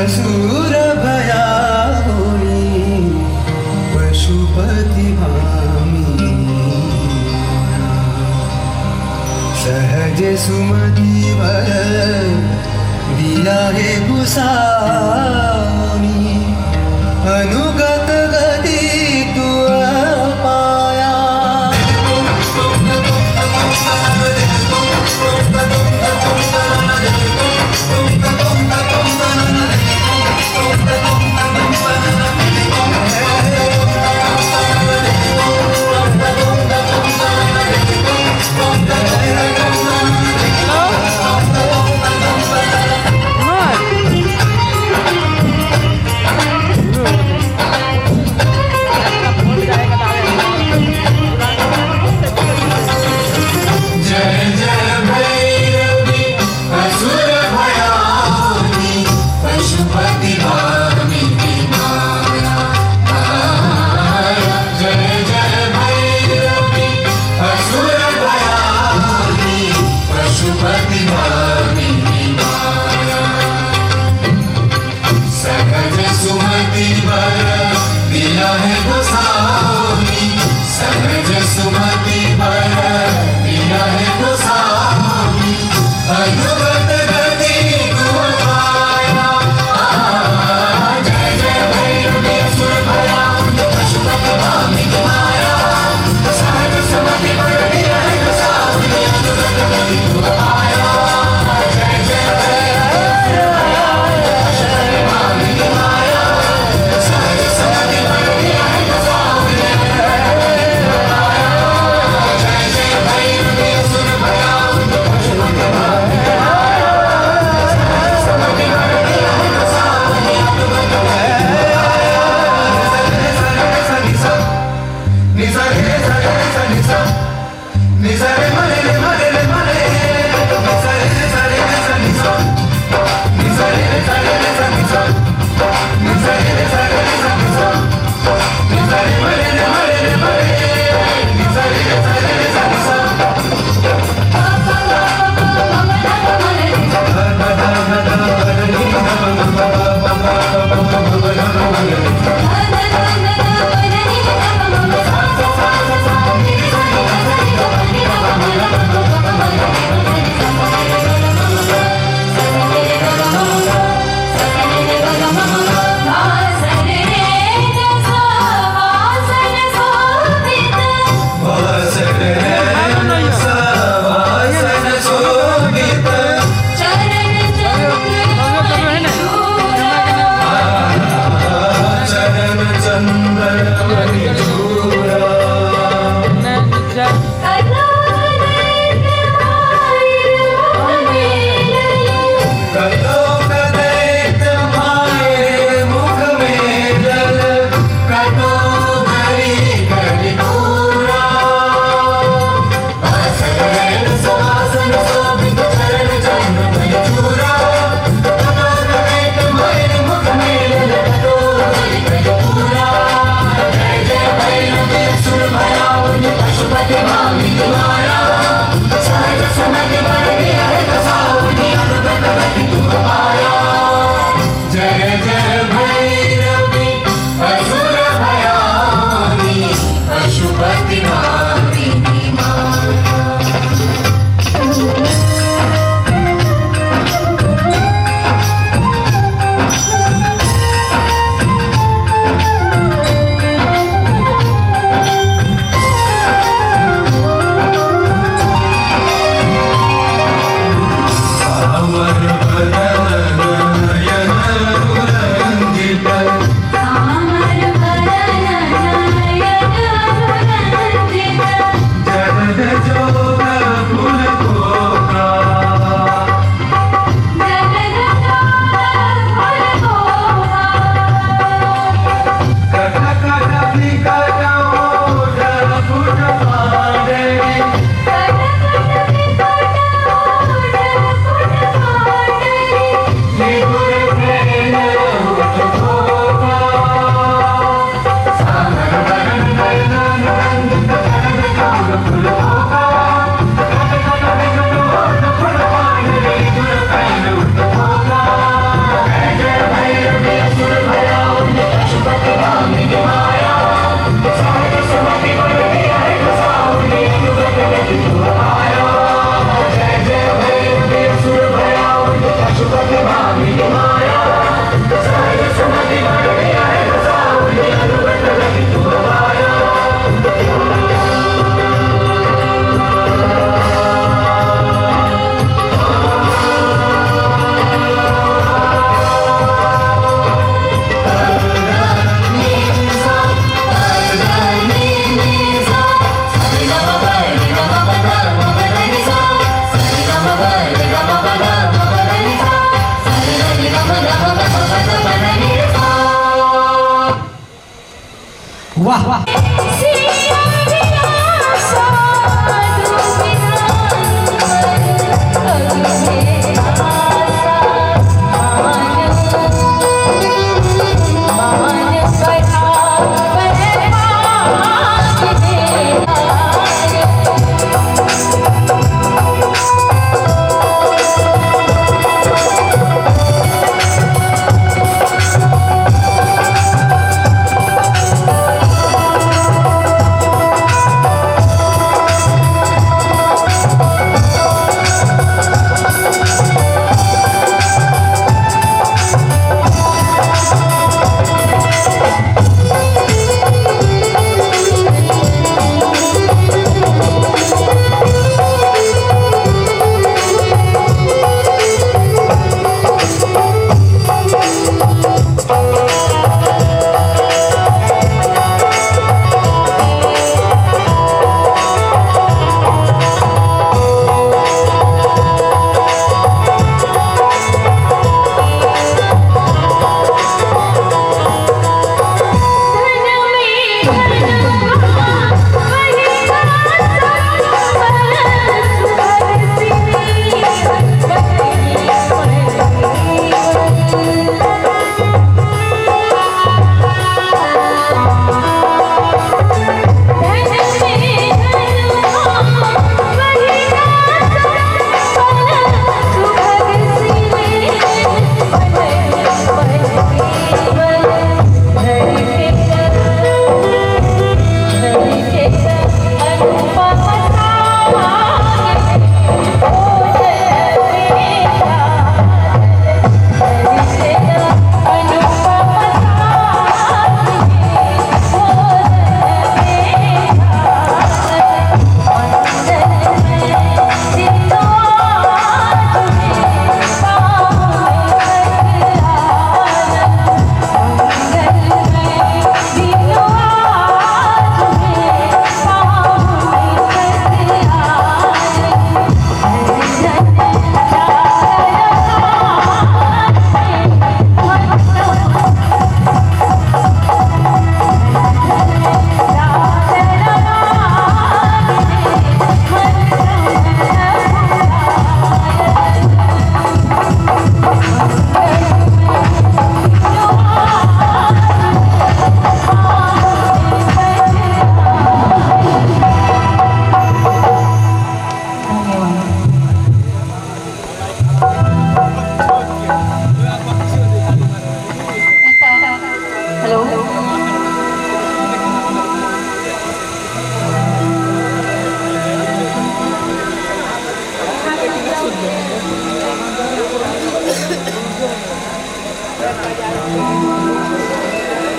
असुर भया होई पशुपति भामिनी सहज सुमति वर दिया है गुसामी अनुगत गति तू पाया वाह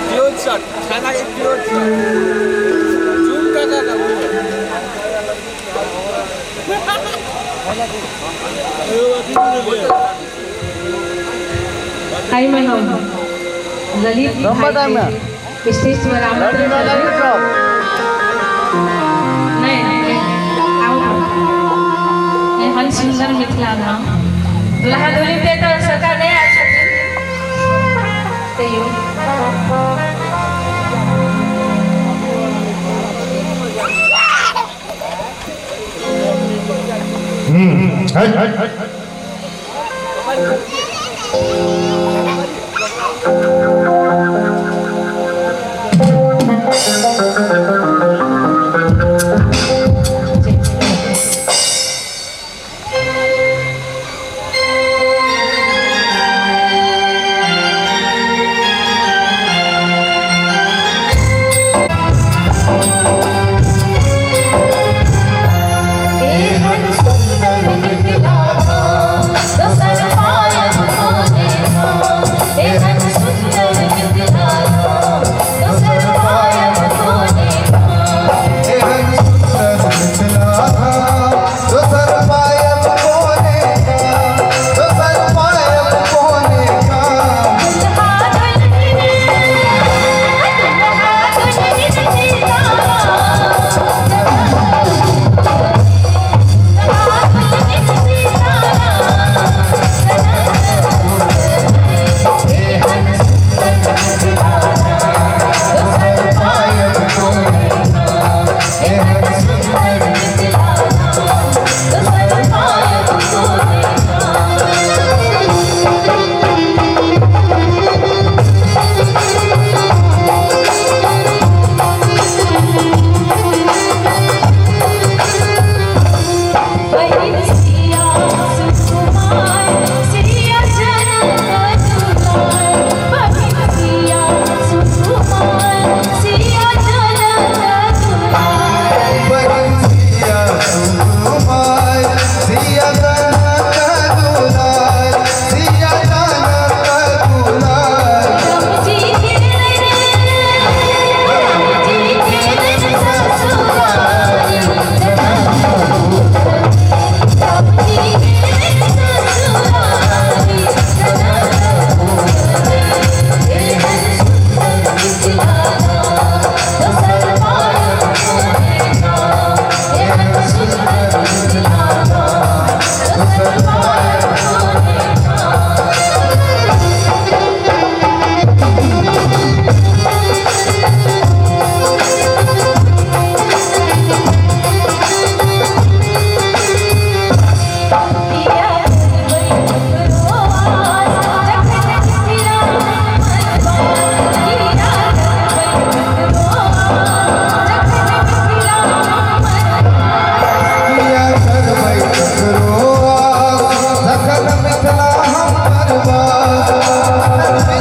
क्लोज शॉट छान आहे क्लोज शॉट झूम करा ना हाय मैं हम ललित स्टेजवर आमंत्रण नहीं आओ मैं हन सुंदर मिथिला नाम दुल्हा दुल्हन पे तो सरकार नहीं आ सकती ते यू हर सुंदर मिथिला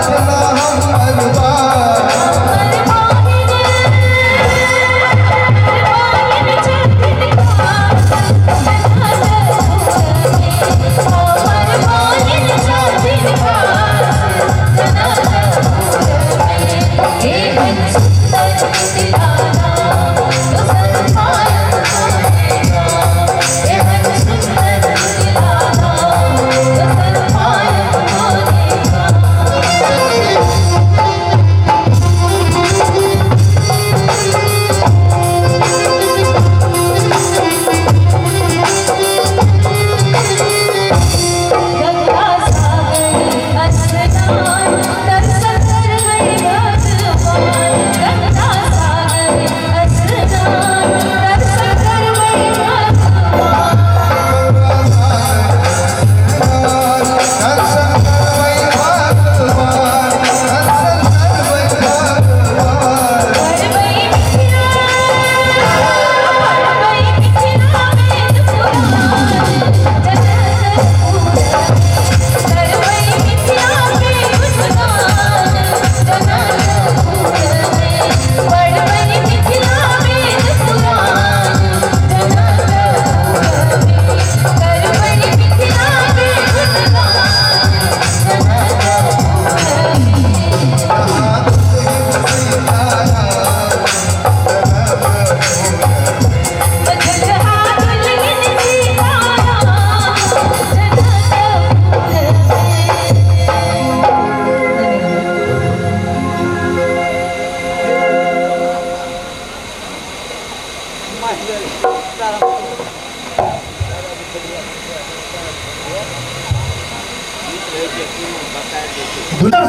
चला हम अरबार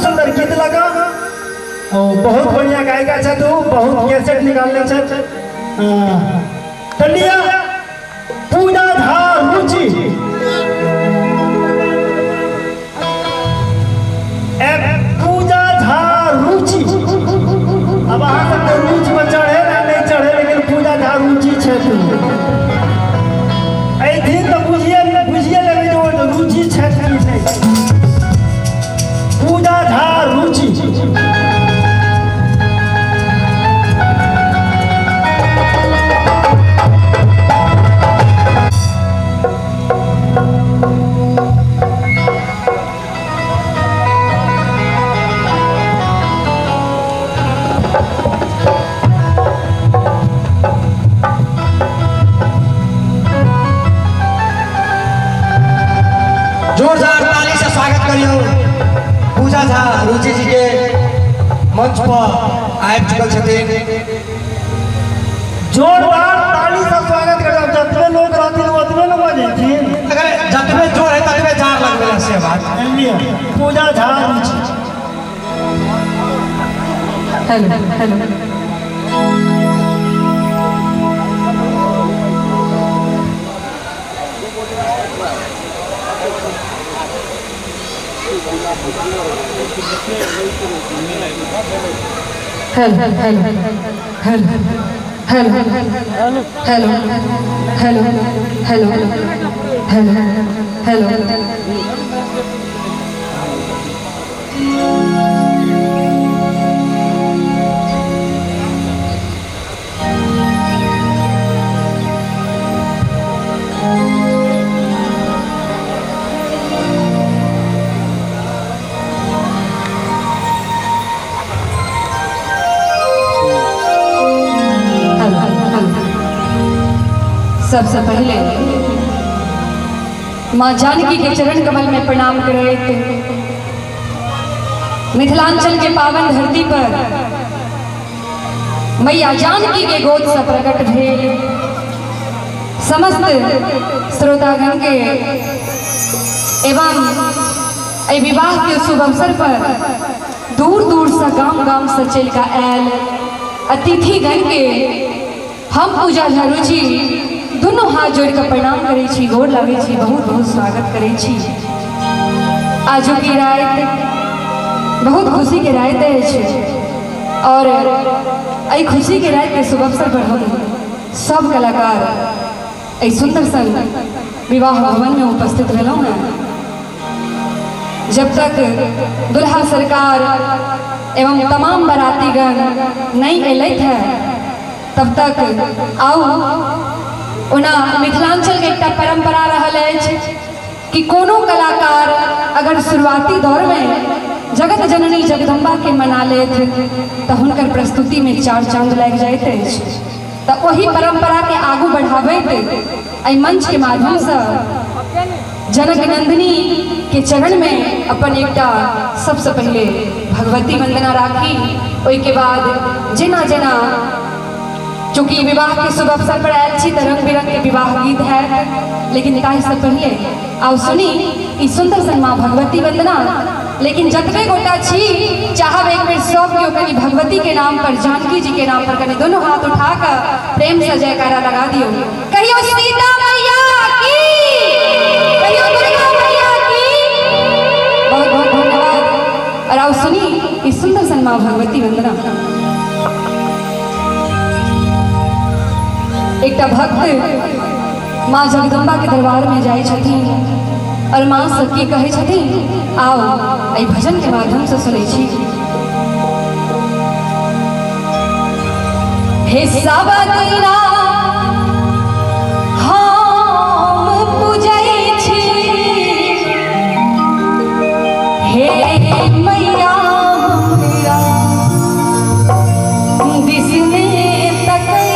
सुंदर गीत लगा और बहुत बढ़िया गायिका छ तू बहुत कैसेट निकालने छ टंडिया पूजा झा रुचि पूजा झा रुचि अब अहाँ सबके रुचि पर चढ़े ना नहीं चढ़े लेकिन पूजा झा रुचि छ तू एहि दिन तो बुझिए लेबै जो रुचि छ कि नहीं पूजा झा रुचि जोरदार ताली से स्वागत करियो पूजा झा रुचि जी के मंच पर आबि चुकल छथिन। जोरदार ताली से स्वागत करियो। जतने लोग रहथिन ओतने न बजेथिन, अगर जतबे जोर है ततबे जार लगबे से बात Puja Jha Ruchi. Hello hello hello hello hello hello hello hello hello hello hello सबसे पहले माँ जानकी के चरण कमल में प्रणाम करते मिथिलांचल के पावन धरती पर मैया जानकी के गोद से प्रकट भेल समस्त श्रोतागण के एवं विवाह के शुभ अवसर पर दूर दूर से गांव गांव से चल का आयल अतिथिगण के हम पूजा झा रुचि दोनों हाथ जोड़ कर प्रणाम करे छी, गोर लागे छी, बहुत बहुत स्वागत करे छी। आज की रात बहुत खुशी के रात है और आई खुशी के रात के शुभ अवसर पर हम सब कलाकार सुंदर संग विवाह भवन में उपस्थित भेलौं हैं। जब तक दुल्हा सरकार एवं तमाम बारातीगण नहीं अयलथि है तब तक आउ ओना मिथिलांचल के एकटा परंपरा रहल अछि कि कोनो कलाकार अगर शुरुआती दौर में जगत जननी जगदम्बा के मना लेत तो हुनकर प्रस्तुति में 4 चांद लग जाइत अछि। तो वही परंपरा के आगू बढ़ाबैत एहि मंच के माध्यम से जनक नंदिनी के चरण में अपन एकटा सबसे पहले भगवती वंदना राखी। ओहि के बाद जेना जेना चूँकि विवाह के शुभ अवसर पर आयल छी तो रंग बिरंग के विवाह गीत है, लेकिन ताहि से पहले आओ सुनी ई सुंदर सन माँ भगवती वंदना। लेकिन जतबे गोटा छी चाहब एक बेर सब केओ कनी भगवती के नाम पर, जानकी जी के नाम पर कनी दोनों हाथ उठाकर प्रेम से जयकारा लगा दियो। कहियो सीता मैया की, कहियो दुर्गा मैया की। बहुत बहुत धन्यवाद। और आओ सुनी इस सुंदर सन माँ भगवती वंदना। एक भक्त माँ जगदम्बा के दरबार में जाए छथिन और माँ सखी कहे छथिन आओ एहि भजन के माध्यम से सुनै छी। हे सब दीना हम पूजै छी, हे मैया हमरा दिसने तकै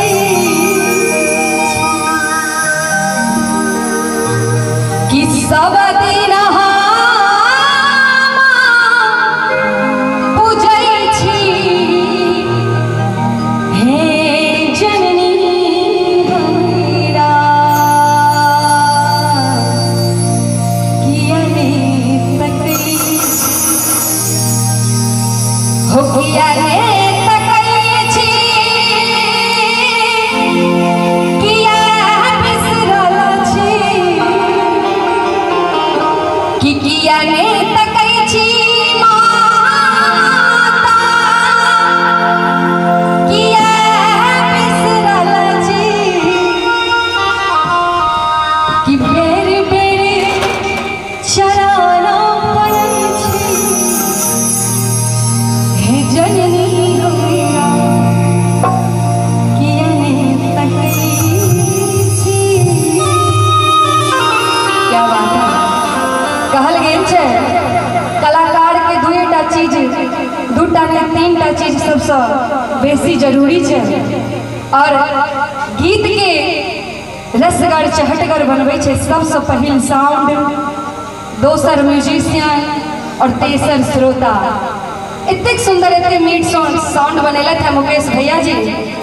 कि सब दिन पूजै छी, हे जननी हमरा किया ने तकै हो, किया ने तकै छी, किया बिसरल छी, कि किया ने तकै छी माता, किया बिसरल छी, कि बेर बेर शरण पड़ै छी, हे जननी हमरा किया ने तकै छी। क्या बात है। कहल गेल छै कलाकार के दुएटा चीज, दूटा ने 3टा चीज सबसे बेसी जरूरी छै। और गीत के रसगर चहटगर बनबै छै सबसे पहिल साउंड, दोसर म्यूजिशियन और तेसर श्रोता। एतेक सुंदर एते मीठ साउंड बनेलथि है मुकेश भैया जी,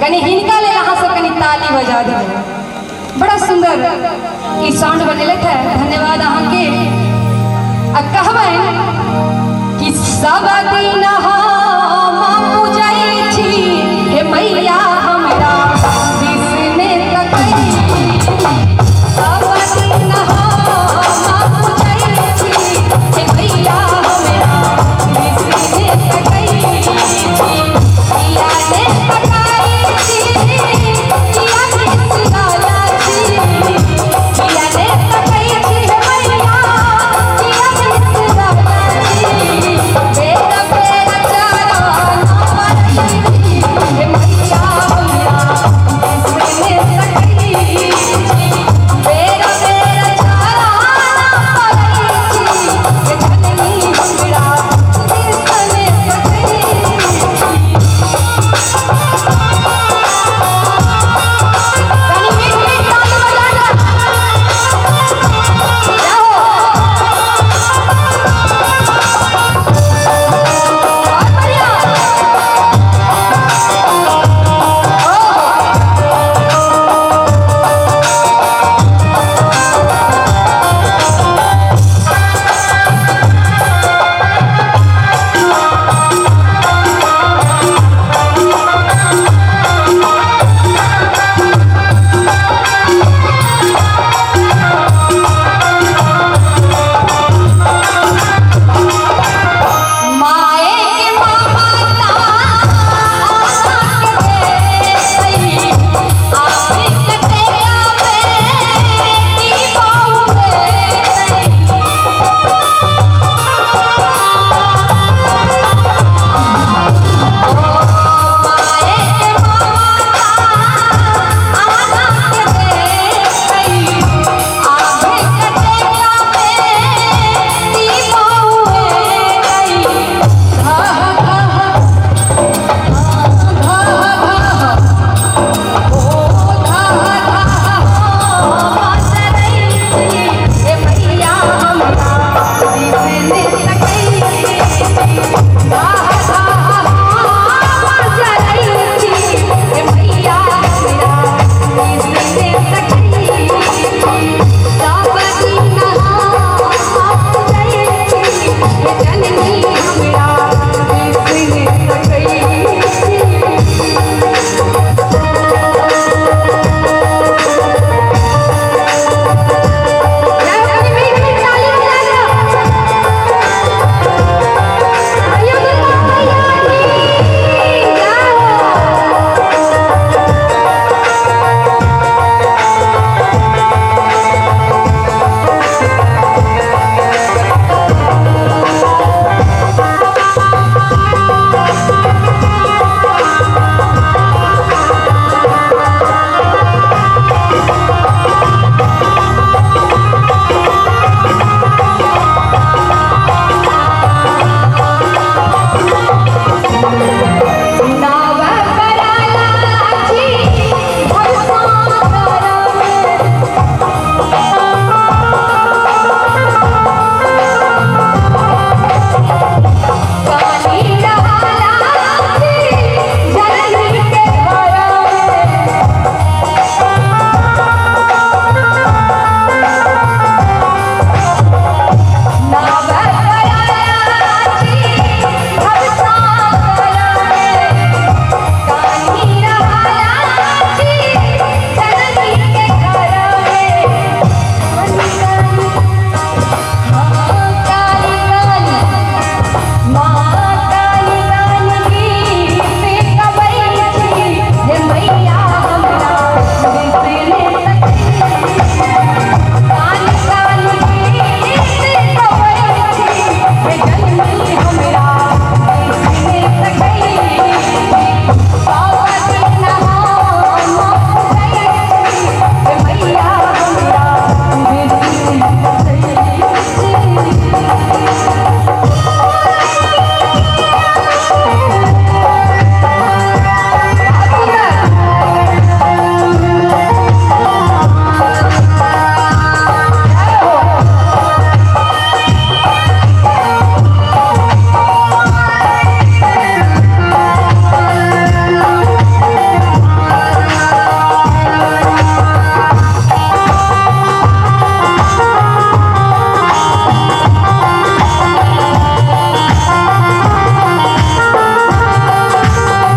कनी हिनका लेल अहाँ सब कनी ताली बजा देबै। बड़ा सुंदर ई साउंड बनेलथि है, धन्यवाद अहाँ के। कहबै कि सब दिन